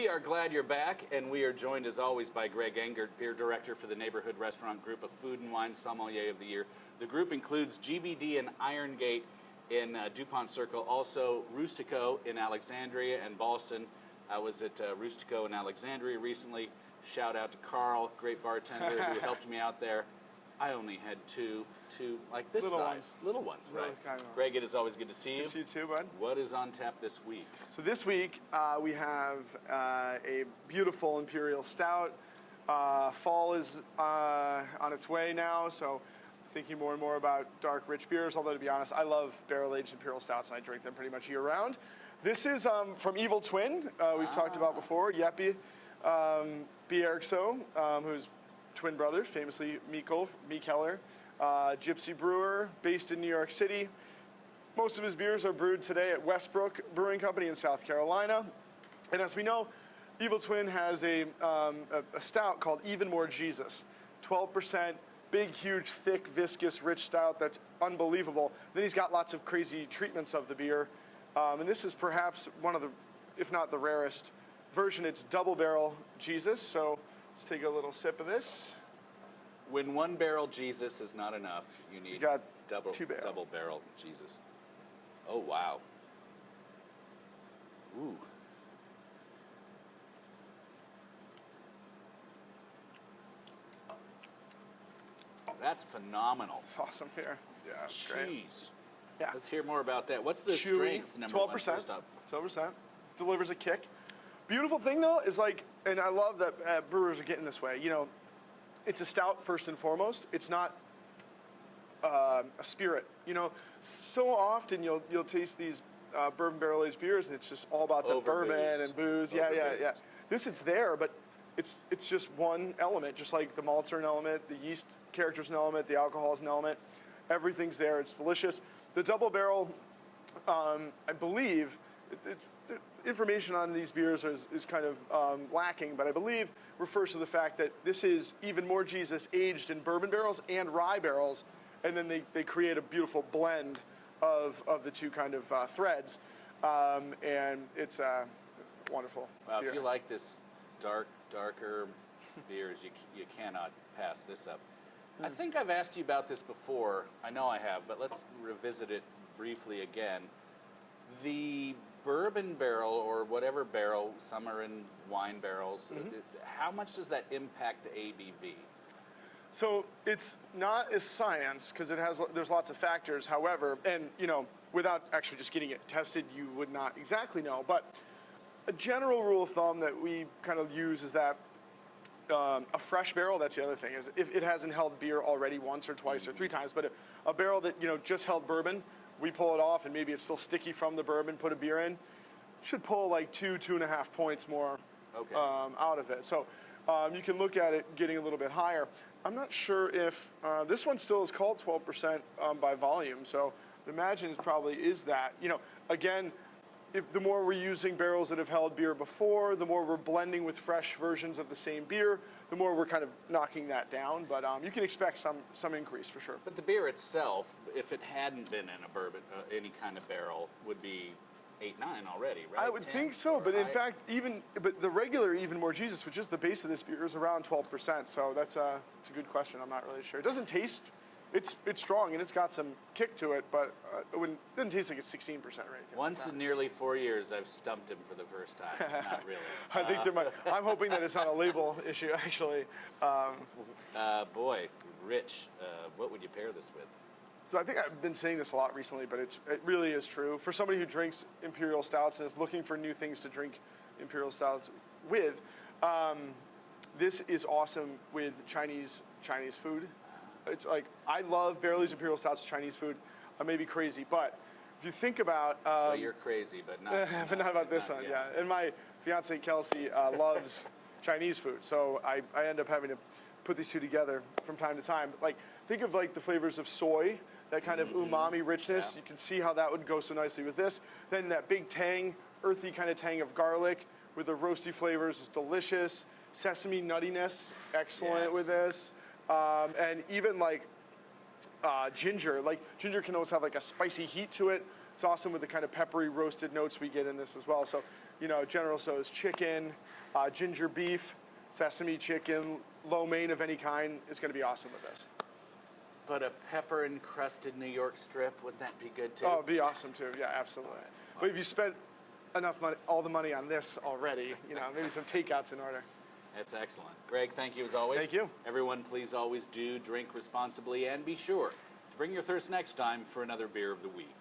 We are glad you're back, and we are joined as always by Greg Engert, Beer Director for the Neighborhood Restaurant Group of Food and Wine Sommelier of the Year. The group includes GBD and Iron Gate in DuPont Circle, also Rustico in Alexandria and Ballston. I was at Rustico in Alexandria recently. Shout out to Carl, great bartender who helped me out there. I only had two like this little size. Little ones, right. kind of Greg, it is always good to see you. Good to see you too, bud. What is on tap this week? So this week we have a beautiful Imperial Stout. Fall is on its way now, so thinking more and more about dark, rich beers, although to be honest, I love barrel-aged Imperial Stouts and I drink them pretty much year-round. This is from Evil Twin, we've talked about before, Jeppe Bjergso, who's twin brothers, famously Mikkeller, gypsy brewer based in New York City. Most of his beers are brewed today at Westbrook Brewing Company in South Carolina. And as we know, Evil Twin has a stout called Even More Jesus. 12%, big, huge, thick, viscous, rich stout that's unbelievable. Then he's got lots of crazy treatments of the beer. And this is perhaps one of the, if not the rarest version. It's double barrel Jesus. So let's take a little sip of this. When one barrel Jesus is not enough, you need double barrel Jesus. Oh, wow. Ooh. That's phenomenal. It's awesome here. Yeah, it's great. Jeez. Yeah. Let's hear more about that. What's the strength, number 12%, one, first up? 12%. Delivers a kick. Beautiful thing, though, is like, and I love that brewers are getting this way. You know, it's a stout first and foremost. It's not a spirit. You know, so often you'll taste these bourbon barrel-aged beers, and it's just all about the bourbon and booze. Yeah. This, it's there, but it's just one element, just like the malt's are an element, the yeast character's an element, the alcohol's an element. Everything's there. It's delicious. The double barrel, I believe, the information on these beers is kind of lacking, but I believe refers to the fact that this is Even More Jesus aged in bourbon barrels and rye barrels, and then they create a beautiful blend of the two kind of threads, and it's wonderful. Wow, beer. if you like this darker beers, you cannot pass this up. I think I've asked you about this before. I know I have, but let's revisit it briefly again. The bourbon barrel or whatever barrel, some are in wine barrels, how much does that impact the ABV? So it's not as science because there's lots of factors. However, and you know, without actually just getting it tested, you would not exactly know. But a general rule of thumb that we kind of use is that a fresh barrel, that's the other thing, is if it hasn't held beer already once or twice or three times, but a barrel that, you know, just held bourbon, we pull it off and maybe it's still sticky from the bourbon, put a beer in, should pull like 2.5 points more out of it. So you can look at it getting a little bit higher. I'm not sure if this one still is called 12% by volume, so I imagine it probably is that. You know, again, if the more we're using barrels that have held beer before, the more we're blending with fresh versions of the same beer, the more we're kind of knocking that down. But you can expect some increase for sure. But the beer itself, if it hadn't been in a bourbon, any kind of barrel, would be 8, 9 already, right? I would think so, but in fact, but the regular Even More Jesus, which is the base of this beer, is around 12%. So it's a good question. I'm not really sure. It doesn't taste. It's strong and it's got some kick to it, but it doesn't taste like it's 16% or anything. Once in nearly 4 years, I've stumped him for the first time. Not really. I think there might. I'm hoping that it's not a label issue, actually. Boy, Rich, what would you pair this with? So I think I've been saying this a lot recently, but it really is true. For somebody who drinks Imperial Stouts and is looking for new things to drink Imperial Stouts with, this is awesome with Chinese food. It's like, I love barrel-aged Imperial Stouts with Chinese food. I may be crazy, but if you think about... well, you're crazy, but not... but not about this one, yeah. And my fiance, Kelsey, loves Chinese food, so I end up having to put these two together from time to time. Like, think of like the flavors of soy, that kind of umami richness. Yeah. You can see how that would go so nicely with this. Then that big tang, earthy kind of tang of garlic with the roasty flavors is delicious. Sesame nuttiness, excellent with this. And even like ginger. Like ginger can always have like a spicy heat to it. It's awesome with the kind of peppery roasted notes we get in this as well. So General Tso's chicken, ginger beef, sesame chicken, lo mein of any kind is going to be awesome with this. But a pepper-encrusted New York strip, wouldn't that be good too? Oh, it'd be awesome too. Yeah, absolutely. Right. But if you spent enough money, all the money on this already, maybe some takeouts in order. That's excellent. Greg, thank you as always. Thank you. Everyone, please always do drink responsibly and be sure to bring your thirst next time for another Beer of the Week.